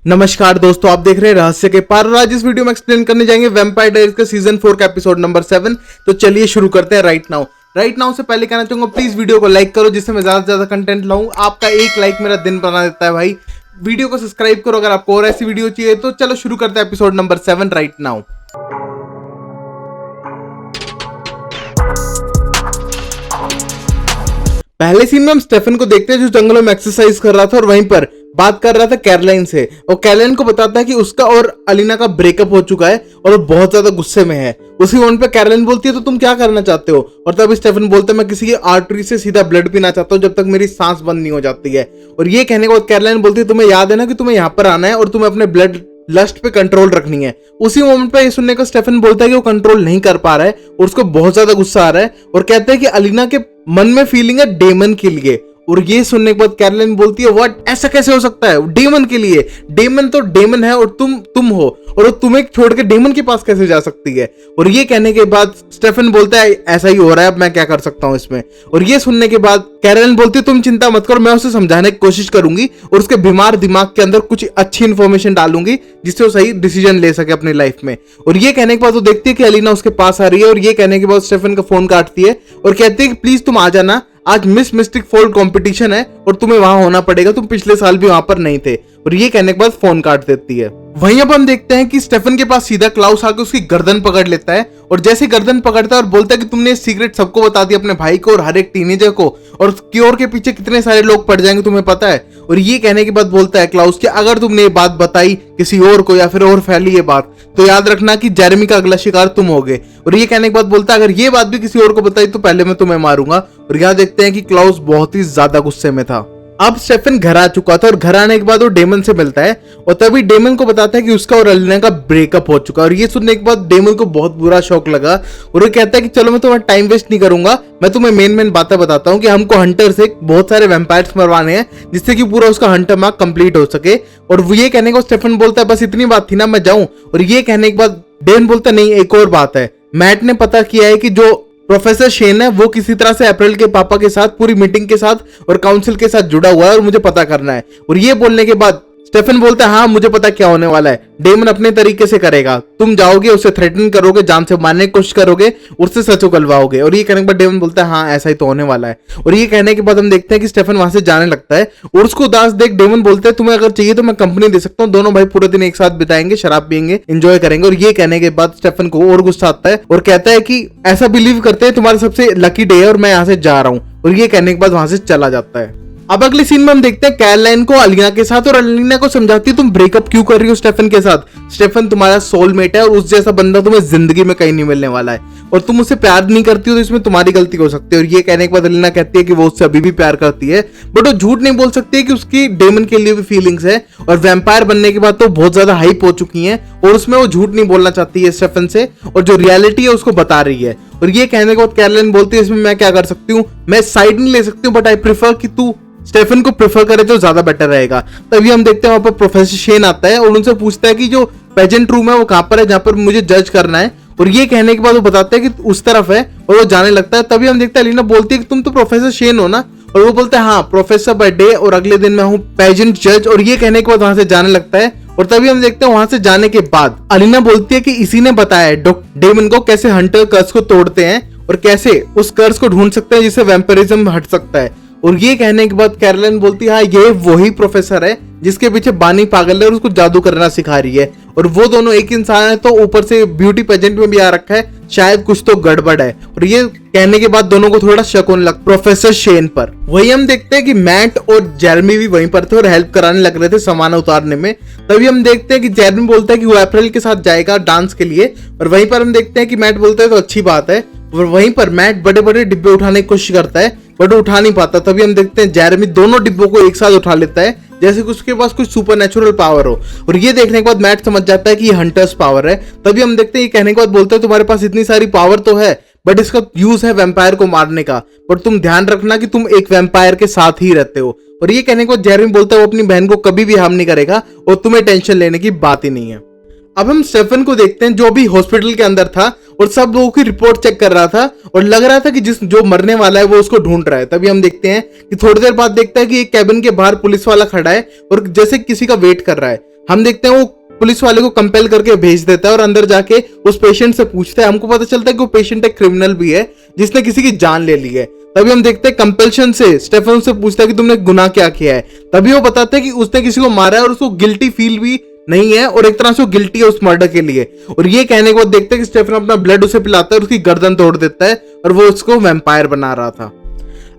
नमस्कार दोस्तों, आप देख रहे हैं रहस्य के पार और आज इस वीडियो में एक्सप्लेन करने जाएंगे वैम्पायर डायरीज का सीजन 4 का एपिसोड नंबर 7। तो चलिए शुरू करते हैं राइट नाउ से पहले कहना चाहूंगा प्लीज वीडियो को लाइक करो जिससे मैं ज्यादा से ज्यादा कंटेंट लाऊं। आपका एक लाइक मेरा दिन बना देता है भाई। वीडियो को सब्सक्राइब करो अगर आपको और ऐसी वीडियो चाहिए। तो चलो शुरू करते हैं एपिसोड नंबर 7 राइट नाउ। पहले सीन में हम स्टेफन को देखते हैं जो जंगलों में एक्सरसाइज कर रहा था और वहीं पर बात कर रहा था कैरोलाइन से और कैरोलाइन को बताता है कि उसका और अलीना का ब्रेकअप हो चुका है और वो बहुत ज्यादा गुस्से में है। उसी मोमेंट पे कैरोलाइन बोलती है तो तुम क्या करना चाहते हो, और तभी स्टेफन बोलता है मैं किसी की आर्टरी से सीधा ब्लड पीना चाहता हूँ जब तक मेरी सांस बंद नहीं हो जाती है। और ये कहने के बाद कैरोलाइन बोलती है तुम्हें याद है ना कि तुम्हें यहाँ पर आना है और तुम्हें अपने ब्लड लस्ट पे कंट्रोल रखनी है। उसी मोमेंट पे ये सुनने का स्टेफन बोलता है कि वो कंट्रोल नहीं कर पा रहा है और उसको बहुत ज्यादा गुस्सा आ रहा है और कहता है कि अलीना के मन में फीलिंग है डेमन के लिए। और ये सुनने के बाद कैरोलाइन बोलती है व्हाट, ऐसा कैसे हो सकता है डेमन के लिए? डेमन तो डेमन है और तुम हो और वो तुम्हें छोड़ के डेमन के पास कैसे जा सकती है? और ये कहने के बाद स्टेफन बोलता है ऐसा ही हो रहा है, अब मैं क्या कर सकता हूं इसमें। और ये सुनने के बाद कैरोलाइन बोलती है तुम चिंता मत करो, मैं उसे समझाने की कोशिश करूंगी और उसके बीमार दिमाग के अंदर कुछ अच्छी इंफॉर्मेशन डालूंगी जिससे वो सही डिसीजन ले सके अपनी लाइफ में। और ये कहने के बाद वो देखती है कि अलीना उसके पास आ रही है और ये कहने के बाद स्टेफन का फोन काटती है और कहती है कि प्लीज तुम आ जाना, आज मिस मिस्टिक फोल्ड कंपटीशन है और तुम्हें वहां होना पड़ेगा, तुम पिछले साल भी वहां पर नहीं थे। और ये कहने के बाद फोन काट देती है। वहीं अब हम देखते हैं कि स्टेफन के पास सीधा क्लाउस आके उसकी गर्दन पकड़ लेता है और जैसे गर्दन पकड़ता है और बोलता है कि तुमने सीक्रेट सबको बता दिया, अपने भाई को और हर एक टीनेजर को, और क्योर के पीछे कितने सारे लोग पड़ जाएंगे तुम्हें पता है। और ये कहने के बाद बोलता है क्लाउस कि अगर तुमने ये बात बताई किसी और को या फिर और फैली ये बात तो याद रखना कि जेरेमी का अगला शिकार तुम होगे। और ये कहने के बाद बोलता है अगर ये बात भी किसी और को बताई तो पहले मैं तुम्हें मारूंगा। और यहाँ देखते हैं कि क्लाउस बहुत ही ज्यादा गुस्से में था। अब स्टेफन घर आ चुका था और घर आने के बाद वो डेमन से मिलता है और तभी डेमन को बताता है कि उसका और अलीना का ब्रेकअप हो चुका है। और ये सुनने के बाद डेमन को बहुत बुरा शौक लगा और वो कहता है कि चलो मैं तुम्हारा टाइम वेस्ट नहीं करूंगा, मैं तुम्हें मेन बातें बताता हूँ कि हमको हंटर से बहुत सारे वैम्पायर्स मरवाने हैं जिससे कि पूरा उसका हंटर मार्क कंप्लीट हो सके। और वो ये कहने को स्टेफन बोलता है बस इतनी बात थी ना, मैं जाऊं। और ये कहने के बाद डेमन बोलता नहीं एक और बात है, मैट ने पता किया है कि जो प्रोफेसर शेन है वो किसी तरह से अप्रैल के पापा के साथ पूरी मीटिंग के साथ और काउंसिल के साथ जुड़ा हुआ है और मुझे पता करना है। और ये बोलने के बाद स्टेफन बोलता है हाँ मुझे पता क्या होने वाला है, डेमन अपने तरीके से करेगा, तुम जाओगे उसे थ्रेटन करोगे, जान से मारने की कोशिश करोगे, उससे सच उगलवाओगे। और ये कहने के बाद डेमन बोलता है हाँ ऐसा ही तो होने वाला है। और ये कहने के बाद हम देखते हैं कि स्टेफन वहां से जाने लगता है और उसको उदास देख डेमन बोलता है तुम्हें अगर चाहिए तो मैं कंपनी दे सकता हूँ, दोनों भाई पूरे दिन एक साथ बिताएंगे, शराब पियेंगे, एंजॉय करेंगे। और ये कहने के बाद स्टेफन को और गुस्सा आता है और कहता है कि ऐसा बिलीव करते हैं तुम्हारा सबसे लकी डे है और मैं यहाँ से जा रहा हूँ। और ये कहने के बाद वहां से चला जाता है। अब अगले सीन में हम देखते हैं कैरोलाइन को अलीना के साथ और अलीना को समझाती है तुम ब्रेकअप क्यों कर रही हो स्टेफन के साथ, स्टेफन तुम्हारा सोलमेट है और उस जैसा बंदा तुम्हें जिंदगी में कहीं नहीं मिलने वाला है और तुम उससे प्यार नहीं करती हो तो इसमें तुम्हारी गलती हो सकती है। और ये कहने के बाद अलीना कहती है कि वो उससे अभी भी प्यार करती है बट वो झूठ नहीं बोल सकती है कि उसकी डेमन के लिए भी फीलिंग्स है और वैम्पायर बनने के बाद तो बहुत ज्यादा हाइप हो चुकी है और उसमें वो झूठ नहीं बोलना चाहती है स्टेफन से और जो रियलिटी है उसको बता रही है। और ये कहने के बाद कैरोलाइन बोलती है इसमें मैं क्या कर सकती हूँ, मैं साइड नहीं ले सकती हूँ बट आई प्रेफर कि तू स्टेफन को प्रेफर करे तो ज्यादा बेटर रहेगा। तभी हम देखते हैं वहां पर प्रोफेसर शेन आता है और उनसे पूछता है कि जो पेजेंट रूम है वो कहां पर है जहां पर मुझे जज करना है। और ये कहने के बाद वो बताते हैं कि उस तरफ है और वो जाने लगता है। तभी हम देखते हैं अलीना बोलती है कि तुम तो प्रोफेसर शेन हो ना, और वो बोलता है हाँ प्रोफेसर बाय डे और अगले दिन मैं हूँ पेजेंट जज। और ये कहने के बाद वहां से जाने लगता है और तभी हम देखते हैं वहां से जाने के बाद अलीना बोलती है कि इसी ने बताया है डेमन को कैसे हंटर कर्स को तोड़ते हैं और कैसे उस कर्स को ढूंढ सकते हैं जिससे वैम्पिरिज्म हट सकता है। और ये कहने के बाद कैरोलाइन बोलती है हाँ ये वही प्रोफेसर है जिसके पीछे बानी पागल है और उसको जादू करना सिखा रही है और वो दोनों एक इंसान है तो ऊपर से ब्यूटी पेजेंट में भी आ रखा है, शायद कुछ तो गड़बड़ है। और ये कहने के बाद दोनों को थोड़ा शक होने लगा प्रोफेसर शेन पर। वही हम देखते हैं कि मैट और जेरेमी भी वहीं पर थे और हेल्प कराने लग रहे थे सामान उतारने में। तभी हम देखते हैं कि जेरेमी बोलता है कि वो अप्रैल के साथ जाएगा डांस के लिए और वहीं पर हम देखते हैं कि मैट बोलता है तो अच्छी बात है। और वहीं पर मैट बड़े बड़े डिब्बे उठाने की कोशिश करता है बट उठा नहीं पाता। तभी हम देखते हैं जेरेमी दोनों डिब्बों को एक साथ उठा लेता है जैसे कि उसके पास कुछ सुपरनेचुरल पावर हो। और ये देखने के बाद मैट समझ जाता है कि ये हंटर्स पावर है। तभी हम देखते हैं ये कहने के बाद बोलते हैं तुम्हारे पास इतनी सारी पावर तो है बट इसका यूज है वैम्पायर को मारने का, बट तुम ध्यान रखना कि तुम एक वैम्पायर के साथ ही रहते हो। और ये कहने के बाद जेरेमी बोलता है वो अपनी बहन को कभी भी हार्म नहीं करेगा और तुम्हें टेंशन लेने की बात ही नहीं है। अब हम स्टेफन को देखते हैं जो भी हॉस्पिटल के अंदर था और सब लोगों की रिपोर्ट चेक कर रहा था और लग रहा था कि जो मरने वाला है वो उसको ढूंढ रहा है। तभी हम देखते हैं कि थोड़ी देर बाद देखता है कि एक कैबिन के बाहर पुलिस वाला खड़ा है और जैसे किसी का वेट कर रहा है। हम देखते हैं वो पुलिस वाले को कंपेल करके भेज देता है और अंदर जाके उस पेशेंट से पूछता है। हमको पता चलता है कि वो पेशेंट एक क्रिमिनल भी है जिसने किसी की जान ले ली है। तभी हम देखते हैं कंपल्शन से स्टेफन से पूछता है कि तुमने गुनाह क्या किया है। तभी वो बताता है कि उसने किसी को मारा है और उसको गिल्टी फील भी नहीं है और एक तरह से वो गिल्टी है उस मर्डर के लिए। और ये कहने के बाद देखते हैं कि स्टेफन अपना ब्लड उसे पिलाता है और उसकी गर्दन तोड़ देता है और वो उसको वैम्पायर बना रहा था।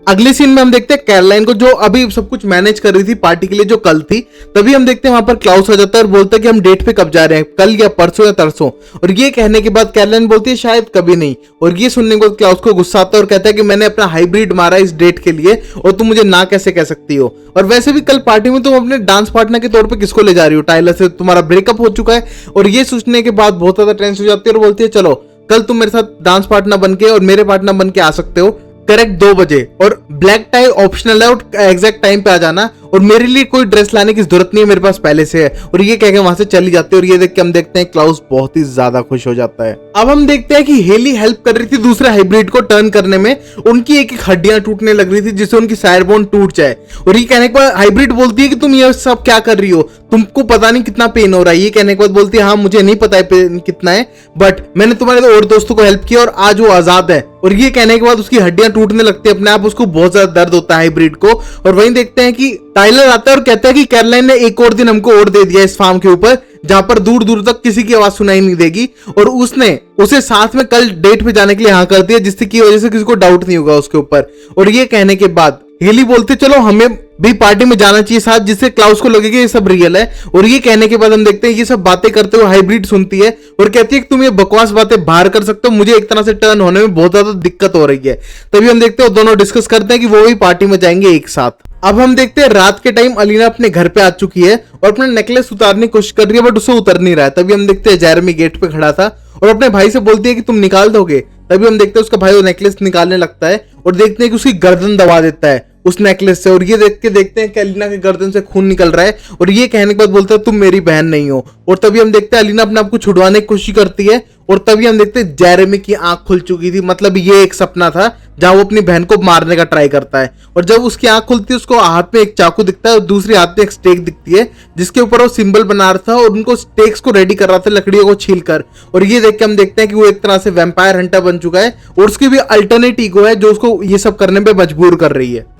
अगले सीन में हम देखते हैं कैरोलाइन को, जो अभी सब कुछ मैनेज कर रही थी पार्टी के लिए जो कल थी। तभी हम देखते हैं वहां पर क्लाउस आ जाता है और बोलता है कि हम डेट पे कब जा रहे हैं, कल या परसों या तरसों। और ये कहने के बाद कैरोलाइन बोलती है शायद कभी नहीं। और ये सुनने के बाद क्लाउस को गुस्सा आता है और कहता है कि मैंने अपना हाइब्रिड मारा इस डेट के लिए और तुम मुझे ना कैसे कह सकती हो। और वैसे भी कल पार्टी में तुम अपने डांस पार्टनर के तौर पर किसको ले जा रही हो, टाइलर से तुम्हारा ब्रेकअप हो चुका है। और ये सोचने के बाद बहुत ज्यादा टेंशन हो जाती है और बोलती है चलो कल तुम मेरे साथ डांस पार्टनर बन के और मेरे पार्टनर बन के आ सकते हो करेक्ट 2 बजे, और ब्लैक टाई ऑप्शनल है और एग्जैक्ट टाइम पे आ जाना, और मेरे लिए कोई ड्रेस लाने की जरूरत नहीं है, मेरे पास पहले से है। और ये कह के वहां से चली जाती है और ये देख के हम देखते हैं क्लाउस बहुत ही ज्यादा खुश हो जाता है। अब हम देखते हैं कि हेली हेल्प कर रही थी दूसरे हाइब्रिड को टर्न करने में। उनकी एक एक हड्डियां टूटने लग रही थी जिससे उनकी सायर बोन टूट जाए। और ये कहने के बाद हाइब्रिड बोलती है कि तुम ये सब क्या कर रही हो, तुमको पता नहीं कितना पेन हो रहा है। ये कहने के बाद बोलती है हाँ मुझे नहीं पता है पेन कितना है, बट मैंने तुम्हारे और दोस्तों को हेल्प किया और आज वो आजाद है। और ये कहने के बाद उसकी हड्डियां टूटने लगती है अपने आप, उसको बहुत ज्यादा दर्द होता है हाइब्रिड को। और वहीं देखते हैं कि टाइलर आता है और कहता है कि कैरोलाइन ने एक और दिन हमको और दे दिया इस फार्म के ऊपर जहां पर दूर दूर तक किसी की आवाज सुनाई नहीं देगी। और उसने उसे साथ में कल डेट पे जाने के लिए हाँ कर दिया जिससे की वजह से किसी को डाउट नहीं होगा उसके ऊपर। और ये कहने के बाद हेली बोलते चलो हमें भी पार्टी में जाना चाहिए साथ, जिससे क्लाउस को लगे कि ये सब रियल है। और ये कहने के बाद हम देखते हैं ये सब बातें करते हुए हाइब्रिड सुनती है और कहती है कि तुम ये बकवास बातें बाहर कर सकते हो, मुझे एक तरह से टर्न होने में बहुत ज्यादा दिक्कत हो रही है। तभी हम देखते हैं दोनों डिस्कस करते हैं कि वो भी पार्टी में जाएंगे एक साथ। अब हम देखते हैं रात के टाइम अलीना अपने घर पे आ चुकी है और अपना नेकलेस उतारने की कोशिश कर रही है बट उससे उतर नहीं रहा है। तभी हम देखते हैं जेरेमी गेट पे खड़ा था और अपने भाई से बोलती है कि तुम निकाल दोगे। तभी हम देखते हैं उसका भाई वो नेकलेस निकालने लगता है और देखते हैं कि उसकी गर्दन दबा देता है उस नेकलेस से। और ये देख के देखते हैं कि अलीना के गर्दन से खून निकल रहा है और ये कहने के बाद बोलता है तुम मेरी बहन नहीं हो। और तभी हम देखते हैं अलीना अपने आप को छुड़वाने की कोशिश करती है और तभी हम देखते हैं जेरेमी की आंख खुल चुकी थी। मतलब ये एक सपना था जहां वो अपनी बहन को मारने का ट्राई करता है और जब उसकी आंख खुलती है उसको हाथ में एक चाकू दिखता है और दूसरे हाथ में एक स्टेक दिखती है जिसके ऊपर वो सिंबल बना रहा था और उनको स्टेक्स को रेडी कर रहा था लकड़ियों को छीलकर। और ये देख के हम देखते हैं कि वो एक तरह से वैम्पायर हंटर बन चुका है और उसकी भी अल्टरनेट ईगो है जो उसको ये सब करने पे मजबूर कर रही है।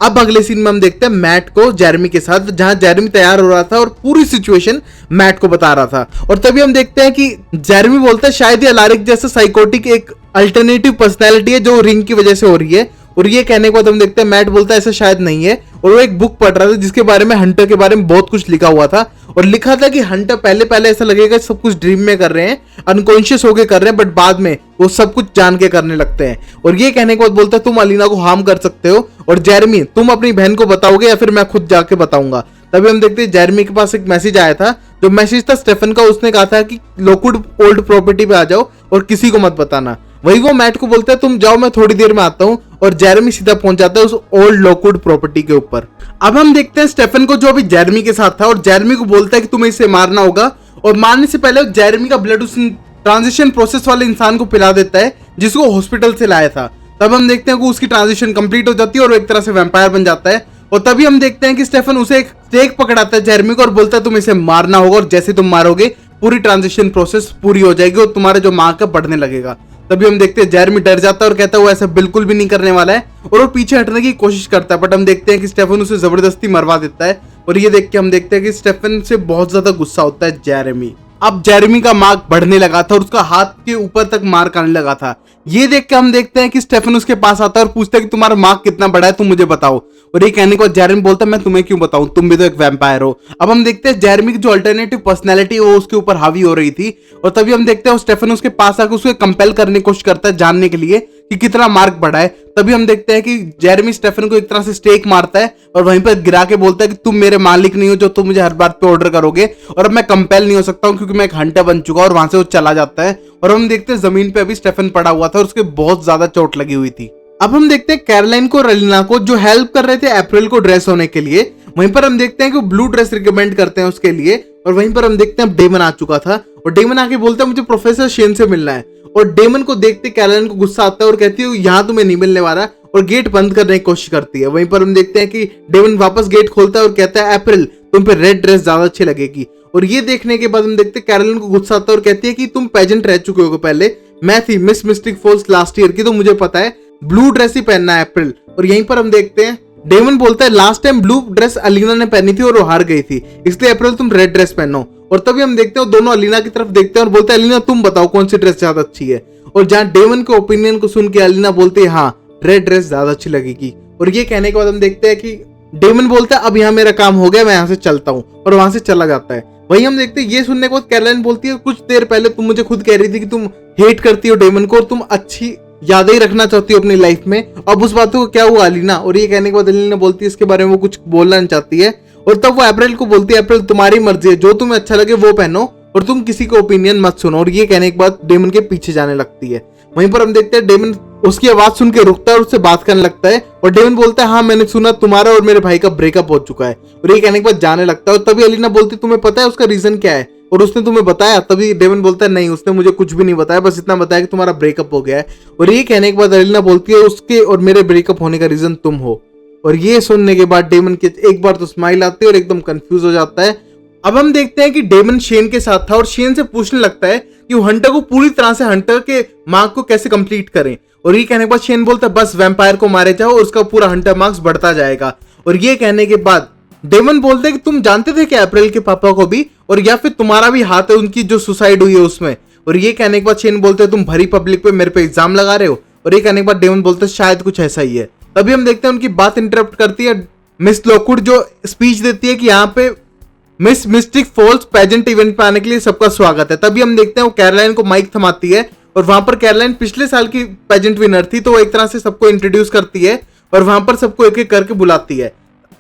अब अगले सीन में हम देखते हैं मैट को जेरेमी के साथ, जहां जेरेमी तैयार हो रहा था और पूरी सिचुएशन मैट को बता रहा था। और तभी हम देखते हैं कि जेरेमी बोलता है शायद ये अलारिक जैसा साइकोटिक एक अल्टरनेटिव पर्सनैलिटी है जो रिंग की वजह से हो रही है। और ये कहने के बाद हम देखते हैं मैट बोलता है ऐसा शायद नहीं है। और वो एक बुक पढ़ रहा था जिसके बारे में हंटर के बारे में बहुत कुछ लिखा हुआ था और लिखा था कि हंटर पहले पहले ऐसा लगेगा सब कुछ ड्रीम में कर रहे हैं, अनकॉन्शियस होके कर रहे हैं, बट बाद में वो सब कुछ जान के करने लगते हैं। और ये कहने के बाद बोलता है तुम अलीना को हार्म कर सकते हो और जेरेमी तुम अपनी बहन को बताओगे या फिर मैं खुद जाके बताऊंगा। तभी हम देखते हैं जेरेमी के पास एक मैसेज आया था, जो मैसेज था स्टेफन का। उसने कहा था कि लोकवुड ओल्ड प्रॉपर्टी पे आ जाओ और किसी को मत बताना। वही वो मैट को बोलता है तुम जाओ मैं थोड़ी देर में आता हूँ और जेरेमी सीधा पहुंच जाता है उस ओल्ड लोकवुड प्रॉपर्टी के ऊपर। अब हम देखते हैं स्टेफन को जो अभी जेरेमी के साथ था और जेरेमी को बोलता है कि तुम्हें इसे मारना होगा और मारने से पहले जेरेमी का ब्लड उस ट्रांजिशन प्रोसेस वाले इंसान को पिला देता है जिसको हॉस्पिटल से लाया था। तब हम देखते हैं कि उसकी ट्रांजिशन कंप्लीट हो जाती है और वो एक तरह से वैम्पायर बन जाता है। और तभी हम देखते हैं कि स्टेफन उसे एक स्टेक पकड़ाता है जेरेमी को और बोलता है तुम इसे मारना होगा और जैसे तुम मारोगे पूरी ट्रांजिशन प्रोसेस पूरी हो जाएगी और तुम्हारे जो माँ का बढ़ने लगेगा। तभी हम देखते हैं जेरेमी डर जाता है और कहता है वो ऐसा बिल्कुल भी नहीं करने वाला है और वो पीछे हटने की कोशिश करता है। बट हम देखते हैं कि स्टेफन उसे जबरदस्ती मरवा देता है और ये देख के हम देखते हैं कि स्टेफन से बहुत ज्यादा गुस्सा होता है जेरेमी। अब जेरेमी का मार्क बढ़ने लगा था और उसका हाथ के ऊपर तक मार्क आने लगा था। ये देख के हम देखते हैं कि स्टेफन उसके पास आता है और पूछता है कि तुम्हारा मार्क कितना बड़ा है तुम मुझे बताओ। और ये कहने को जेरेमी बोलता है मैं तुम्हें क्यों बताऊं, तुम भी तो एक वैम्पायर हो। अब हम देखते हैं जेरेमी की जो अल्टरनेटिव पर्सनैलिटी वो उसके ऊपर हावी हो रही थी और तभी हम देखते हैं स्टेफन उसके पास आकर उसको कंपेल करने की कोशिश करता है जानने के लिए कि कितना मार्क बढ़ा है। तभी हम देखते हैं कि जेरेमी स्टेफन को एक तरह से स्टेक मारता है और वहीं पर गिरा के बोलता है कि तुम मेरे मालिक नहीं हो जो तुम मुझे हर बात पे ऑर्डर करोगे और अब मैं कंपेल नहीं हो सकता हूं क्योंकि मैं एक हंटर बन चुका हूं। और वहां से वो चला जाता है और हम देखते हैं जमीन पे अभी स्टेफन पड़ा हुआ था और उसके बहुत ज्यादा चोट लगी हुई थी। अब हम देखते हैं कैरोलाइन को और अलीना को जो हेल्प कर रहे थे अप्रैल को ड्रेस होने के लिए। वहीं पर हम देखते हैं कि वो ब्लू ड्रेस रिकमेंड करते हैं उसके लिए और वहीं पर हम देखते हैं डेमन आ चुका था और डेमन आके बोलता है मुझे प्रोफेसर शेन से मिलना है। और डेमन को देखते कैरोलाइन को गुस्सा आता है और कहती है यहाँ तुम्हें नहीं मिलने वाला और गेट बंद करने की कोशिश करती है। वहीं पर हम देखते हैं कि डेमन वापस गेट खोलता है और कहता है अप्रैल तुम पे रेड ड्रेस ज्यादा अच्छी लगेगी। और ये देखने के बाद हम देखते हैं कैरोलिन को गुस्सा आता है और कहती है कि तुम पेजेंट रह चुके हो पहले, मैं थी Miss Mystic Falls last year की, तो मुझे पता है ब्लू ड्रेस ही पहनना है अप्रैल। और यहीं पर हम देखते हैं डेमन बोलता है last time blue dress Alina ने पहनी थी और वो हार गई थी, इसलिए अप्रैल तुम रेड ड्रेस पहनो। और तभी हम देखते हैं दोनों अलीना की तरफ देखते हैं और बोलते हैं अलीना तुम बताओ कौन सी ड्रेस ज्यादा अच्छी है। और जहां डेमन के ओपिनियन को सुन के अलीना बोलती है हाँ रेड ड्रेस ज्यादा अच्छी लगेगी। और ये कहने के बाद हम देखते हैं कि डेमन बोलता है अब यहाँ मेरा काम हो गया, मैं यहाँ से चलता हूँ, और वहां से चला जाता है। वही हम देखते हैं ये सुनने के बाद कैरोलाइन बोलती है कुछ देर पहले तुम मुझे खुद कह रही थी कि तुम हेट करती हो डेमन को और तुम अच्छी यादें ही रखना चाहती हो अपनी लाइफ में, अब उस बात को क्या हुआ अलीना। और ये कहने के बाद अलीना बोलती है इसके बारे में वो कुछ बोलना नहीं चाहती है। और तब वो अप्रैल को बोलती है अप्रैल तुम्हारी मर्जी है, जो तुम्हें अच्छा लगे वो पहनो और तुम किसी का ओपिनियन मत सुनो। और ये कहने के बाद डेमन के पीछे जाने लगती है। वहीं पर हम देखते हैं डेमन उसकी आवाज सुन के रुकता है और उससे बात करने लगता है। और डेमन बोलता है हाँ मैंने सुना तुम्हारा और मेरे भाई का ब्रेकअप हो चुका है। और ये कहने के बाद जाने लगता है। और तभी अलीना बोलती तुम्हें पता है उसका रीजन क्या है और उसने तुम्हें बताया। तभी डेमन बोलता है नहीं उसने मुझे कुछ भी नहीं बताया, बस इतना बताया कि तुम्हारा ब्रेकअप हो गया है। और ये कहने के बाद अलीना बोलती है उसके और मेरे ब्रेकअप होने का रीजन तुम हो। और ये सुनने के बाद डेमन के एक बार तो स्माइल आती है और एकदम कंफ्यूज हो जाता है। अब हम देखते हैं कि डेमन शेन के साथ था और शेन से पूछने लगता है कि वो हंटर को पूरी तरह से हंटर के मार्क को कैसे कंप्लीट करें। और ये कहने के बाद शेन बोलता है बस वैम्पायर को मारे जाओ और उसका पूरा हंटर मार्क्स बढ़ता जाएगा। और ये कहने के बाद डेमन बोलते हैं कि तुम जानते थे कि अप्रैल के पापा को भी और या फिर तुम्हारा भी हाथ है उनकी जो सुसाइड हुई है उसमें। और ये कहने के बाद शेन बोलते हैं तुम भरी पब्लिक पे मेरे पे इल्जाम लगा रहे हो। और ये कहने के बाद डेमन बोलते हैं शायद कुछ ऐसा ही है। तभी हम देखते हैं उनकी बात इंटरप्ट करती है मिस लॉकवुड जो स्पीच देती है कि यहाँ पे Miss Mystic Falls pageant event पे आने के लिए सबका स्वागत है। तभी हम देखते हैं वो कैरोलाइन को माइक थमाती है और वहां पर कैरोलाइन पिछले साल की पेजेंट विनर थी, तो वो एक तरह से सबको इंट्रोड्यूस करती है और वहां पर सबको एक एक करके बुलाती है।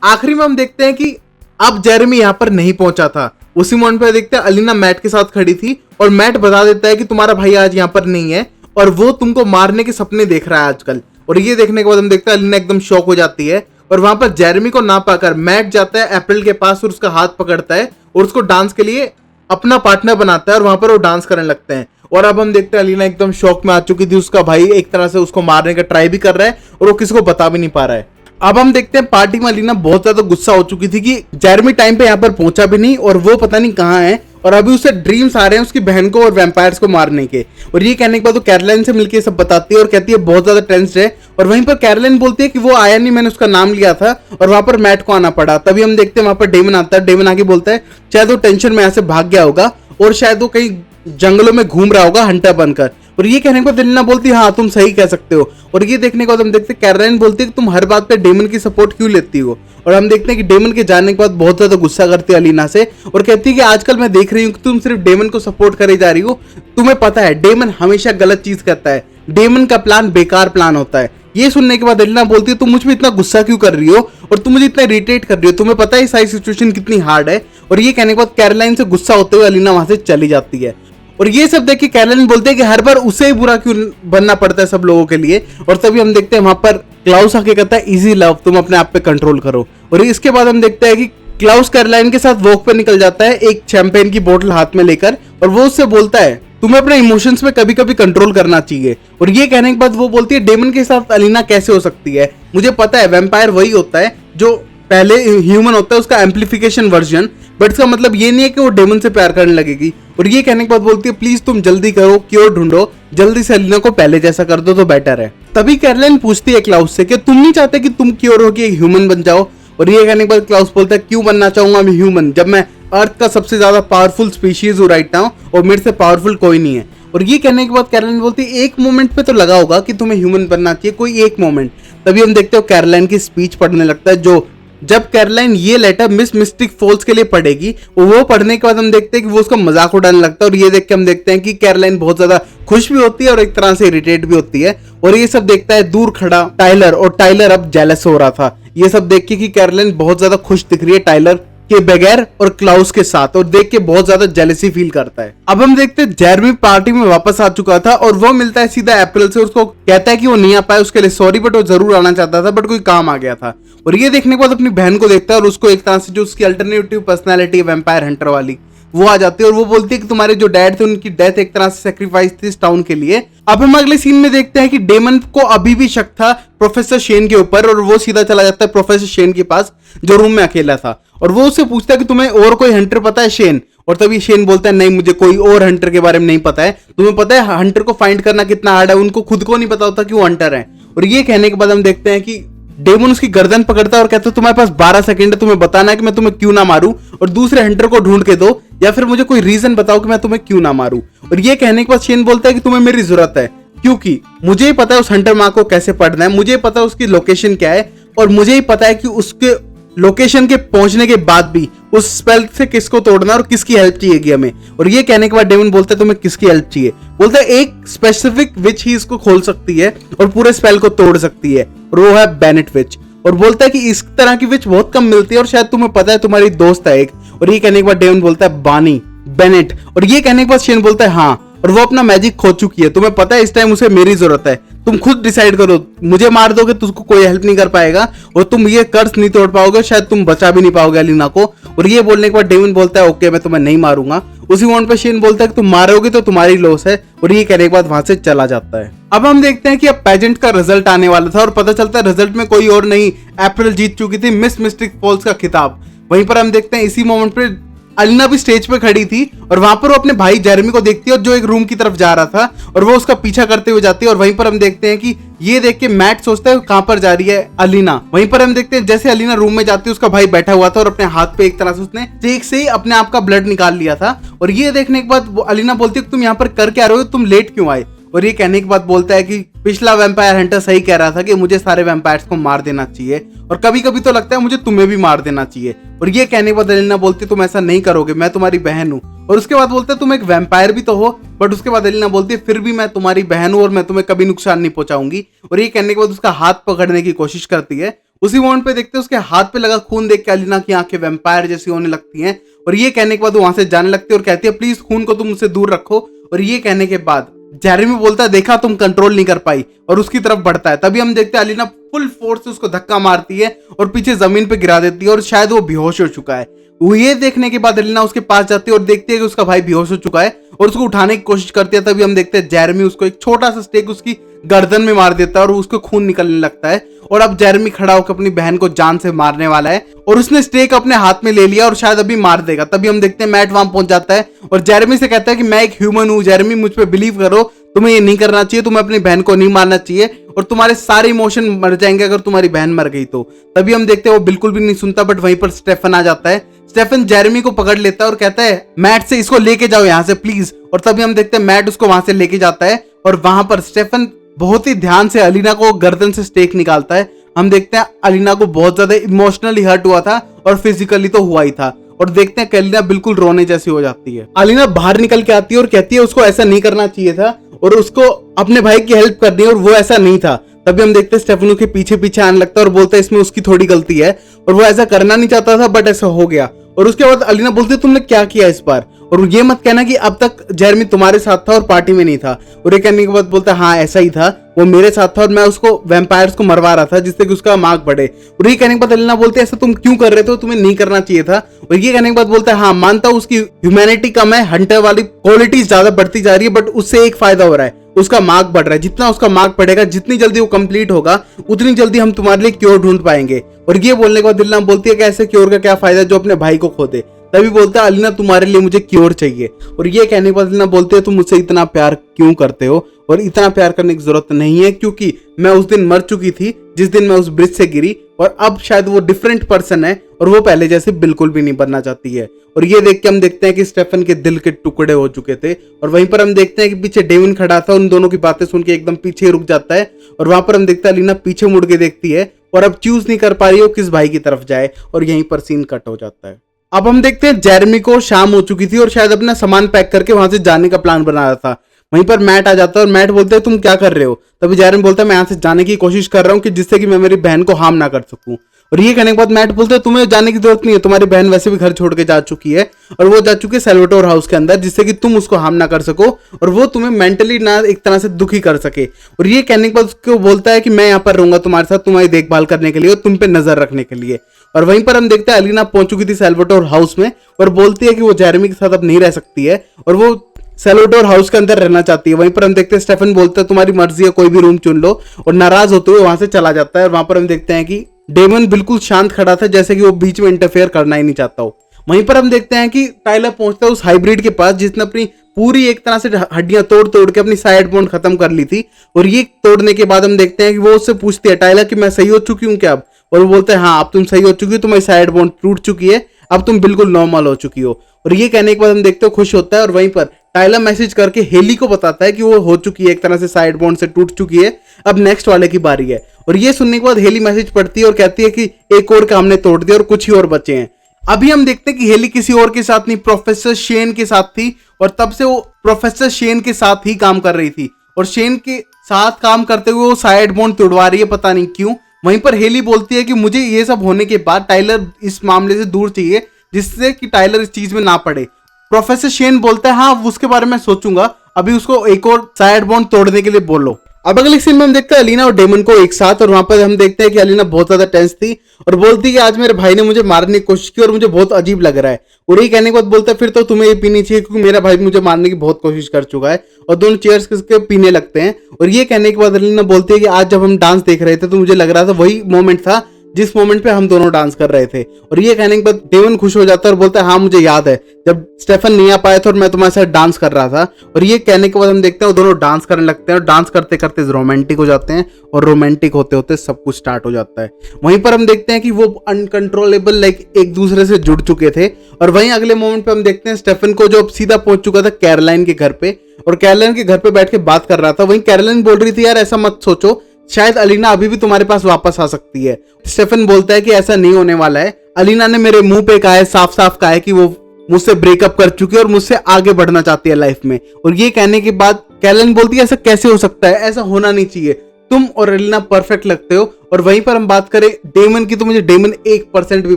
आखिरी में हम देखते हैं कि अब जेरेमी यहाँ पर नहीं पहुंचा था। उसी मोमेंट पर देखते हैं अलीना मैट के साथ खड़ी थी और मैट बता देता है कि तुम्हारा भाई आज यहाँ पर नहीं है और वो तुमको मारने के सपने देख रहा है आजकल। और ये देखने के बाद हम देखते हैं अलीना एकदम शॉक हो जाती है और वहां पर जेरेमी को ना पाकर मैट जाता है अप्रैल के पास और उसका हाथ पकड़ता है और उसको डांस के लिए अपना पार्टनर बनाता है और वहां पर वो डांस करने लगते हैं। और अब हम देखते हैं अलीना एकदम शॉक में आ चुकी थी, उसका भाई एक तरह से उसको मारने का ट्राई भी कर रहा है और वो किसी को बता भी नहीं पा रहा है। अब हम देखते हैं पार्टी में अलीना बहुत ज्यादा गुस्सा हो चुकी थी कि जेरेमी टाइम पे यहाँ पर पहुंचा भी नहीं और वो पता नहीं कहाँ है और अभी उसे ड्रीम्स आ रहे हैं उसकी बहन को और वैम्पायर्स को मारने के। और ये कहने के बाद वो कैरोलाइन से मिलकर सब बताती है और कहती है बहुत ज्यादा टेंस्ड है। और वहीं पर कैरोलाइन बोलती है कि वो आया नहीं, मैंने उसका नाम लिया था और वहां पर मैट को आना पड़ा। तभी हम देखते हैं वहां पर डेमन आता है। डेमन आके बोलता है शायद वो टेंशन में यहाँ से भाग गया होगा और शायद वो कहीं जंगलों में घूम रहा होगा हंटर बनकर। और ये कहने के बाद अलीना बोलती है हाँ तुम सही कह सकते हो। और ये देखने के बाद हम देखते हैं कैरोलाइन बोलती है कि तुम हर बात पे डेमन की सपोर्ट क्यों लेती हो। और हम देखते हैं कि डेमन के जाने के बाद बहुत ज्यादा गुस्सा करती है अलीना से और कहती है कि आजकल मैं देख रही हूँ कि तुम सिर्फ डेमन को सपोर्ट करे जा रही हो। तुम्हें पता है डेमन हमेशा गलत चीज करता है, डेमन का प्लान बेकार प्लान होता है। ये सुनने के बाद अलीना बोलती है तुम मुझ पे इतना गुस्सा क्यों कर रही हो और तुम मुझे इतना इरिटेट कर रही हो, तुम्हें पता है सारी सिचुएशन कितनी हार्ड है। और ये कहने के बाद कैरोलाइन से गुस्सा होते हुए अलीना वहां से चली जाती है। और ये सब देख के कैरोलाइन बोलते हैं कि हर बार उसे ही बुरा क्यों बनना पड़ता है सब लोगों के लिए। और तभी हम देखते हैं वहां पर क्लाउस आके कहता है इजी लव, तुम अपने आप पे कंट्रोल करो। और इसके बाद हम देखते हैं कि क्लाउस कैरोलाइन के साथ वॉक पे निकल जाता है एक शैंपेन की बोतल हाथ में लेकर और वो उससे बोलता है तुम्हें अपने इमोशंस पे कभी कभी कंट्रोल करना चाहिए। और ये कहने के बाद वो बोलती है डेमन के साथ अलीना कैसे हो सकती है, मुझे पता है वैम्पायर वही होता है जो पहले ह्यूमन होता है उसका एम्पलीफिकेशन वर्जन, बट इसका मतलब ये नहीं है कि वो डेमन से प्यार करने लगेगी। और ये कहने के बाद बोलती है प्लीज तुम जल्दी करो, क्योर ढूंढो, जल्दी से अलीना को पहले जैसा कर दो तो बेटर है। तभी कैरोलाइन पूछती है क्लाउस से कि तुम नहीं चाहते कि तुम क्योर हो कि एक ह्यूमन बन जाओ। और ये कहने के बाद क्लाउस बोलता है क्यों बनना चाहूंगा मैं ह्यूमन जब मैं अर्थ का सबसे ज्यादा पावरफुल स्पीशीज हूँ राइट नाउ और मेरे से पावरफुल कोई नहीं है। और ये कहने के बाद कैरोलाइन बोलती है एक मोमेंट पे तो लगा होगा कि तुम्हें ह्यूमन बनना चाहिए, कोई एक मोमेंट। तभी हम देखते हो कैरोलाइन की स्पीच पढ़ने लगता है जो जब कैरोलाइन ये लेटर मिस मिस्टिक फॉल्स के लिए पढ़ेगी वो पढ़ने के बाद हम देखते हैं कि वो उसका मजाक उड़ाने लगता है। और ये देख के हम देखते हैं कि कैरोलाइन बहुत ज्यादा खुश भी होती है और एक तरह से इरिटेट भी होती है। और ये सब देखता है दूर खड़ा टाइलर और टाइलर अब जेलस हो रहा था। ये सब देख के कि कैरोलाइन बहुत ज्यादा खुश दिख रही है टाइलर के बगैर और क्लाउस के साथ और देख के बहुत ज्यादा जेलसी फील करता है। अब हम देखते हैं जेरेमी पार्टी में वापस आ चुका था और वो मिलता है सीधा अप्रैल से, उसको कहता है कि वो नहीं आ पाया उसके लिए सॉरी, बट वो जरूर आना चाहता था बट कोई काम आ गया था। और ये देखने के बाद अपनी बहन को देखता है और उसको एक तरह से जो उसकी अल्टरनेटिव पर्सनैलिटी है वैम्पायर हंटर वाली वो आ जाती है और वो बोलती है कि तुम्हारे जो डैड थे उनकी डेथ एक तरह से सेक्रीफाइस थी इस टाउन के लिए। अब हम अगले सीन में देखते हैं कि डेमन को अभी भी शक था प्रोफेसर शेन के ऊपर और वो सीधा चला जाता है प्रोफेसर शेन के पास जो रूम में अकेला था और वो उससे पूछता है कि तुम्हें और कोई हंटर पता है शेन। और तभी शेन बोलता है नहीं मुझे कोई और हंटर के बारे में नहीं पता है। तुम्हें पता है हंटर को फाइंड करना कितना हार्ड है, उनको खुद को नहीं पता होता कि वो हंटर है। और ये कहने के बाद हम देखते हैं कि डेमन उसकी गर्दन पकड़ता है और कहता है तुम्हारे पास 12 सेकंड है, तुम्हें बताना है कि मैं तुम्हें क्यों ना मारूं और दूसरे हंटर को ढूंढ के दो या फिर मुझे कोई रीजन बताओ कि मैं तुम्हें क्यों ना मारूं। और ये कहने के बाद शेन बोलता है कि तुम्हें मेरी जरूरत है, क्योंकि मुझे ही पता है उस हंटर माँ को कैसे पढ़ना है, मुझे ही पता है उसकी लोकेशन क्या है और मुझे ही पता है कि उसके लोकेशन के पहुंचने के बाद भी उस स्पेल से किसको तोड़ना और किसकी हेल्प चाहिए हमें। और ये कहने के बाद डेमन बोलता है तुम्हें किसकी हेल्प चाहिए। बोलता है एक स्पेसिफिक विच ही इसको खोल सकती है और पूरे स्पेल को तोड़ सकती है और वो है बेनेट विच। और बोलता है कि इस तरह की विच बहुत कम मिलती है और शायद तुम्हें पता है तुम्हारी दोस्त है एक। और ये कहने के बाद डेमन बोलता है बानी बेनेट। और ये कहने के बाद शेन बोलता है हाँ, और वो अपना मैजिक खो चुकी है, तुम्हें पता है इस टाइम उसे मेरी जरूरत है, तुम खुद डिसाइड करो, मुझे मार दोगे तो उसको कोई हेल्प नहीं कर पाएगा और तुम ये कर्स नहीं तोड़ पाओगे, शायद तुम बचा भी नहीं पाओगे अलीना को। और ये बोलने के बाद डेमन बोलता है ओके मैं तुम्हें नहीं मारूंगा। उसी मोमेंट पे शेन बोलता है कि तुम मारोगे तो तुम्हारी लॉस है और ये कहने के बाद वहां से चला जाता है। अब हम देखते हैं कि अब पेजेंट का रिजल्ट आने वाला था और पता चलता है रिजल्ट में कोई और नहीं, अप्रैल जीत चुकी थी मिस मिस्टिक फॉल्स का खिताब। वहीं पर हम देखते हैं इसी मोमेंट पे अलीना भी स्टेज पे खड़ी थी और वहां पर वो अपने भाई जेरेमी को देखती है और जो एक रूम की तरफ जा रहा था और वो उसका पीछा करते हुए जाती है। और वहीं पर हम देखते हैं कि ये देख के मैट सोचता है कहां पर जा रही है अलीना। वहीं पर हम देखते हैं जैसे अलीना रूम में जाती है उसका भाई बैठा हुआ था और अपने हाथ पे एक तरह से उसने स्टेक से ही अपने आप का ब्लड निकाल लिया था। और ये देखने के बाद अलीना बोलती है तुम यहाँ पर कर क्या रहे हो, तुम लेट क्यों आए। और ये कहने के बाद बोलता है कि पिछला वैम्पायर हंटर सही कह रहा था कि मुझे सारे वैम्पायर्स को मार देना चाहिए और कभी कभी तो लगता है मुझे तुम्हें भी मार देना चाहिए। और ये कहने के बाद एलिना बोलती है तुम ऐसा नहीं करोगे, मैं तुम्हारी बहन हूँ। और उसके बाद बोलते हैं तुम एक वैम्पायर भी तो हो, बट उसके बाद एलिना बोलती है फिर भी मैं तुम्हारी बहन हूँ और मैं तुम्हें कभी नुकसान नहीं पहुंचाऊंगी। और ये कहने के बाद उसका हाथ पकड़ने की कोशिश करती है। उसी मोमेंट पे देखते हैं उसके हाथ पे लगा खून देख के अलीना की आंखें वैम्पायर जैसी होने लगती हैं। और ये कहने के बाद वो वहां से जाने लगती है और कहती है प्लीज खून को तुम मुझसे दूर रखो। और ये कहने के बाद जेरेमी बोलता है देखा तुम कंट्रोल नहीं कर पाई और उसकी तरफ बढ़ता है। तभी हम देखते हैं अलीना फुल फोर्स से उसको धक्का मारती है और पीछे जमीन पे गिरा देती है और शायद वो बेहोश हो चुका है। वो ये देखने के बाद अलीना उसके पास जाती है और देखती है कि उसका भाई बेहोश हो चुका है और उसको उठाने की कोशिश करती है। तभी हम देखते हैं जेरेमी उसको एक छोटा सा स्टेक उसकी गर्दन में मार देता है और उसको खून निकलने लगता है। और अब जेरेमी खड़ा होकर अपनी बहन को जान से मारने वाला है और उसने स्टेक अपने हाथ में ले लिया और शायद अभी मार देगा। तभी हम देखते हैं मैट वहां पहुंच जाता है और जेरेमी से कहता है कि मैं एक ह्यूमन हूं जेरेमी, मुझ पे बिलीव करो, तुम्हें ये नहीं करना चाहिए, तुम्हें अपनी बहन को नहीं मारना चाहिए और तुम्हारे सारे इमोशन मर जाएंगे अगर तुम्हारी बहन मर गई तो। तभी हम देखते हैं वो बिल्कुल भी नहीं सुनता, बट वहीं पर स्टेफन आ जाता है। स्टेफन जेरेमी को पकड़ लेता है और कहता है मैट से इसको लेके जाओ यहाँ से प्लीज। और तभी हम देखते हैं मैट उसको वहां से लेके जाता है और वहां पर स्टेफन बहुत ही ध्यान से अलीना को गर्दन से स्टेक निकालता है। हम देखते हैं अलीना को बहुत ज्यादा इमोशनली हर्ट हुआ था और फिजिकली तो हुआ ही था। और देखते हैं कि अलीना बिल्कुल रोने जैसी हो जाती है। अलीना बाहर निकल के आती है और कहती है उसको ऐसा नहीं करना चाहिए था और उसको अपने भाई की हेल्प करनी है और वो ऐसा नहीं था। तभी हम देखते हैं स्टेफनो के पीछे पीछे आने लगता है और बोलता है इसमें उसकी थोड़ी गलती है और वो ऐसा करना नहीं चाहता था बट ऐसा हो गया। और उसके बाद अलीना बोलती है तुमने क्या किया इस बार, और ये मत कहना कि अब तक जेरेमी तुम्हारे साथ था और पार्टी में नहीं था। और ये कहने के बाद बोलता है हाँ ऐसा ही था, वो मेरे साथ था और मैं उसको वैम्पायर्स को मरवा रहा था जिससे कि उसका मार्क बढ़े। और ये कहने के बाद अलीना बोलते है ऐसा तुम क्यों कर रहे थे, तुम्हें नहीं करना चाहिए था। और ये कहने के बाद बोलता है हाँ मानता हूँ उसकी ह्यूमैनिटी कम है, हंटर वाली क्वालिटीज ज्यादा बढ़ती जा रही है, बट उससे एक फायदा हो रहा है, उसका मार्क बढ़ रहा है। जितना उसका मार्क बढ़ेगा, जितनी जल्दी वो कंप्लीट होगा, उतनी जल्दी हम तुम्हारे लिए क्योर ढूंढ पाएंगे। और ये बोलने के बाद अलीना बोलती है कि ऐसे क्योर का क्या फायदा जो अपने भाई को खो दे। तभी बोलता है अलीना तुम्हारे लिए मुझे क्योर चाहिए। और ये कहने के बाद अलीना बोलती है तुम मुझसे इतना प्यार क्यों करते हो, और इतना प्यार करने की जरूरत नहीं है क्योंकि मैं उस दिन मर चुकी थी जिस दिन मैं उस ब्रिज से गिरी, और अब शायद वो डिफरेंट पर्सन है और वो पहले जैसे बिल्कुल भी नहीं बनना चाहती है। और ये देख के हम देखते हैं कि स्टेफन के दिल के टुकड़े हो चुके थे। और वहीं पर हम देखते हैं कि पीछे डेविन खड़ा था, उन दोनों की बातें सुन के एकदम पीछे रुक जाता है। और वहां पर हम देखते हैं अलीना पीछे मुड़ के देखती है और अब चूज नहीं कर पा रही हो किस भाई की तरफ जाए, और यहीं पर सीन कट हो जाता है। अब हम देखते हैं जेरेमी को शाम हो चुकी थी और शायद अपना सामान पैक करके वहां से जाने का प्लान बना रहा था। वहीं पर मैट आ जाता है और मैट बोलता है तुम क्या कर रहे हो। तभी जेरेमी बोलता है मैं यहाँ से जाने की कोशिश कर रहा हूँ कि जिससे कि मैं मेरी बहन को हार्म ना कर सकूं। और ये कहने के बाद मैट बोलता है तुम्हें जाने की जरूरत नहीं है, तुम्हारी बहन वैसे भी घर छोड़ के जा चुकी है और वो जा चुकी है सेल्वाटोर हाउस के अंदर, जिससे कि तुम उसको हार्म ना कर सको और वो तुम्हें मेंटली ना एक तरह से दुखी कर सके। और ये कहने के बाद उसको बोलता है कि मैं यहाँ पर रहूंगा तुम्हारे साथ, तुम्हारी देखभाल करने के लिए और तुम पे नजर रखने के लिए। और वहीं पर हम देखते हैं अलीना पहुंच चुकी थी सेल्वाटोर हाउस में और बोलती है कि वो जेरेमी के साथ अब नहीं रह सकती है और वो सेल्वाटोर हाउस के अंदर रहना चाहती है। वहीं पर हम देखते हैं स्टेफन बोलता है तुम्हारी मर्जी है, कोई भी रूम चुन लो, और नाराज होते हुए वहां से चला जाता है। और वहां पर हम देखते हैं कि डेमन बिल्कुल शांत खड़ा था, जैसे कि वो बीच में इंटरफेयर करना ही नहीं चाहता हो। वहीं पर हम देखते हैं कि टाइलर पहुंचता है उस हाइब्रिड के पास जिसने अपनी पूरी एक तरह से हड्डियां तोड़ तोड़ के अपनी साइड बॉन्ड खत्म कर ली थी। और ये तोड़ने के बाद हम देखते हैं कि वो उससे पूछती है टाइलर कि मैं सही हो चुकी हूँ क्या अब? और वो बोलते हैं हाँ अब तुम सही हो चुकी हो, तुम्हारी साइड बॉन्ड टूट चुकी है, अब तुम बिल्कुल नॉर्मल हो चुकी हो। और ये कहने के बाद हम देखते हो खुश होता है और वहीं पर टाइलर मैसेज करके हेली को बताता है कि वो हो चुकी है, एक तरह से साइड बॉन्ड से टूट चुकी है, अब नेक्स्ट वाले की बारी है। और ये सुनने के बाद हेली मैसेज पढ़ती है और कहती है कि एक और काम हमने तोड़ दिया और कुछ ही और बचे हैं। अभी हम देखते हैं कि हेली किसी और के साथ नहीं, प्रोफेसर शेन के साथ थी और तब से वो प्रोफेसर शेन के साथ ही काम कर रही थी और शेन के साथ काम करते हुए वो साइड बॉन्ड तोड़वा रही है, पता नहीं क्यों। वहीं पर हेली बोलती है कि मुझे ये सब होने के बाद टाइलर इस मामले से दूर चाहिए जिससे कि टाइलर इस चीज में ना पड़े। प्रोफेसर शेन बोलता है हाँ उसके बारे में सोचूंगा, अभी उसको एक और साइड बॉन्ड तोड़ने के लिए बोलो। अब अगले सीन में हम देखते हैं अलीना और डेमन को एक साथ और वहां पर हम देखते हैं कि अलीना बहुत ज्यादा टेंस थी और बोलती है कि आज मेरे भाई ने मुझे मारने की कोशिश की और मुझे बहुत अजीब लग रहा है। और ये कहने के बाद बोलता है फिर तो तुम्हें ये पीनी चाहिए क्योंकि मेरा भाई मुझे मारने की बहुत कोशिश कर चुका है। और दोनों चेयर्स के पीने लगते हैं। और ये कहने के बाद अलीना बोलती है कि आज जब हम डांस देख रहे थे तो मुझे लग रहा था वही मोमेंट था जिस मोमेंट पे हम दोनों डांस कर रहे थे। और ये कहने के बाद डेमन खुश हो जाता है और बोलता है हाँ मुझे याद है जब स्टेफन नहीं आ पाया था और मैं तुम्हारे साथ डांस कर रहा था। और ये कहने के बाद हम देखते हैं वो दोनों डांस करने लगते हैं और डांस करते करते रोमांटिक हो जाते हैं और रोमांटिक होते होते सब कुछ स्टार्ट हो जाता है। वहीं पर हम देखते हैं कि वो अनकंट्रोलेबल लाइक एक दूसरे से जुड़ चुके थे। और वहीं अगले मोमेंट पे हम देखते हैं स्टेफन को जो सीधा पहुंच चुका था कैरोलाइन के घर पे और कैरोलाइन के घर पे बैठ के बात कर रहा था। वहीं कैरोलाइन बोल रही थी यार ऐसा मत सोचो, शायद अलीना अभी भी तुम्हारे पास वापस आ सकती है। स्टेफन बोलता है कि ऐसा नहीं होने वाला है, अलीना ने मेरे मुंह पे कहा है, साफ साफ कहा है कि वो मुझसे ब्रेकअप कर चुकी है और मुझसे आगे बढ़ना चाहती है लाइफ में। और ये कहने के बाद कैरोलाइन बोलती है ऐसा कैसे हो सकता है, ऐसा होना नहीं चाहिए, तुम और अलीना परफेक्ट लगते हो। और वहीं पर हम बात करें डेमन की तो मुझे डेमन 1% भी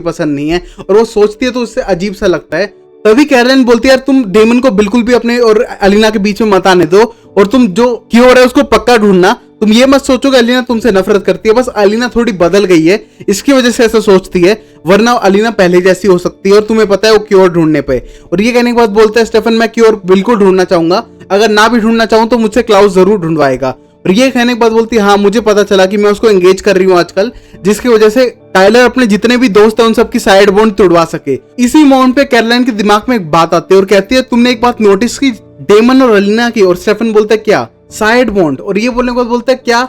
पसंद नहीं है और वो सोचती है तो उससे अजीब सा लगता है। तभी कैरोलाइन बोलती है यार तुम डेमन को बिल्कुल भी अपने और अलीना के बीच में मत आने दो और तुम जो क्यों हो रहा है उसको पक्का ढूंढना। तुम ये मत सोचो कि अलीना तुमसे नफरत करती है, बस अलीना थोड़ी बदल गई है इसकी वजह से ऐसा सोचती है, वरना अलीना पहले जैसी हो सकती है और तुम्हें पता है वो क्योर ढूंढने पे। और ये कहने के बाद बोलता है स्टेफन मैं क्योर बिल्कुल ढूंढना चाहूंगा, अगर ना भी ढूंढना चाहूं तो मुझसे क्लाउस जरूर ढूंढवाएगा। और ये कहने के बाद बोलती है हाँ मुझे पता चला कि मैं उसको एंगेज कर रही हूँ आजकल, जिसकी वजह से टाइलर अपने जितने भी दोस्त हैं उन सबकी साइड बॉन्ड तोड़वा सके। इसी मोमेंट पे कैरोलाइन के दिमाग में एक बात आती है और कहती है तुमने एक बात नोटिस की डेमन और अलीना की? और स्टेफन बोलता है क्या? Side bond. और ये बोलने के बाद बोलता है क्या?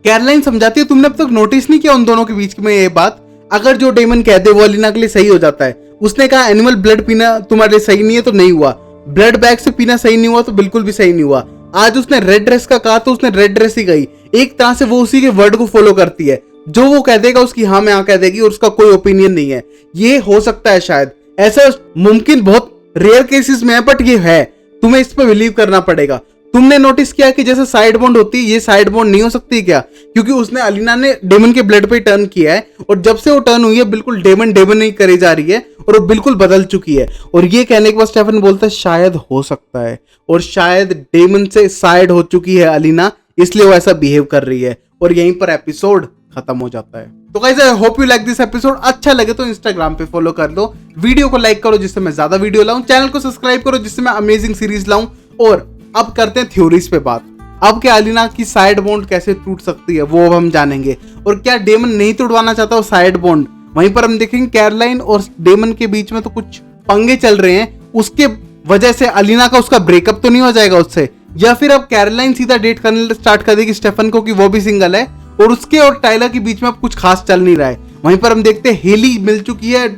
कैरोलाइन समझाती है तुमने अब तक नोटिस नहीं किया उन दोनों के बीच में ये बात, अगर जो डेमन कहते वो अलीना के लिए सही हो जाता है। उसने कहा एनिमल ब्लड पीना तुम्हारे लिए सही नहीं है तो नहीं हुआ, ब्लड बैग से पीना सही नहीं हुआ तो बिल्कुल भी सही नहीं हुआ। आज उसने रेड ड्रेस का कहा तो उसने रेड ड्रेस ही गई, एक तरह से वो उसी के वर्ड को फॉलो करती है, जो वो कह देगा उसकी हाँ में हाँ कह देगी और उसका कोई ओपिनियन नहीं है। ये हो सकता है शायद, ऐसा मुमकिन बहुत रेयर केसेस में है बट ये है, तुम्हें इस पर बिलीव करना पड़ेगा। तुमने नोटिस किया कि जैसे साइड बॉन्ड होती है ये साइड बॉन्ड नहीं हो सकती क्या? क्योंकि उसने अलीना ने डेमन के ब्लड पे टर्न किया है और जब से वो टर्न हुई है बिल्कुल डेमन नहीं करी जा रही है और वो बिल्कुल बदल चुकी है। और ये कहने के बाद स्टेफन बोलता है शायद हो सकता है और शायद डेमन से साइड हो चुकी है अलीना, इसलिए वो ऐसा बिहेव कर रही है। और यहीं पर एपिसोड खत्म हो जाता है। तो guys I hope you like this episode, अच्छा लगे तो इंस्टाग्राम पे फॉलो कर लो, वीडियो को लाइक करो जिससे मैं ज्यादा वीडियो लाऊं, चैनल को सब्सक्राइब करो जिससे मैं अमेजिंग सीरीज लाऊं। और अब करते हैं थ्योरीज पे बात। अब क्या अलीना की साइड बॉन्ड कैसे टूट सकती है वो अब हम जानेंगे, और क्या डेमन नहीं तोड़वाना चाहता वो साइड बॉन्ड। वहीं पर हम देखेंगे कैरोलाइन और डेमन के बीच में तो कुछ पंगे चल रहे हैं, उसके वजह से अलीना का उसका ब्रेकअप तो नहीं हो जाएगा उससे, या फिर अब कैरोलाइन सीधा डेट करने स्टार्ट कर देगी स्टेफन को कि वो भी सिंगल है और उसके और टाइलर के बीच में अब कुछ खास चल नहीं रहा है। वहीं पर हम देखते हैं हेली मिल चुकी है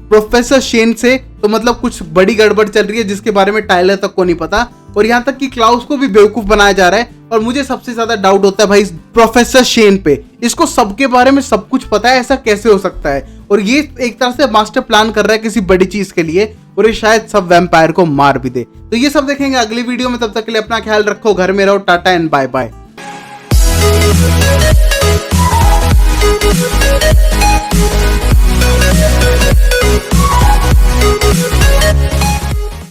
प्रोफेसर शेन से, तो मतलब कुछ बड़ी गड़बड़ चल रही है जिसके बारे में टाइलर तक को नहीं पता, और यहाँ तक कि क्लाउस को भी बेवकूफ बनाया जा रहा है। और मुझे सबसे ज्यादा डाउट होता है भाई प्रोफेसर शेन पे, इसको सबके बारे में सब कुछ पता है, ऐसा कैसे हो सकता है? और ये एक तरह से मास्टर प्लान कर रहा है किसी बड़ी चीज के लिए, और ये शायद सब वैम्पायर को मार भी दे। तो ये सब देखेंगे अगली वीडियो में, तब तक के लिए अपना ख्याल रखो, घर में रहो, टाटा एंड बाय बाय।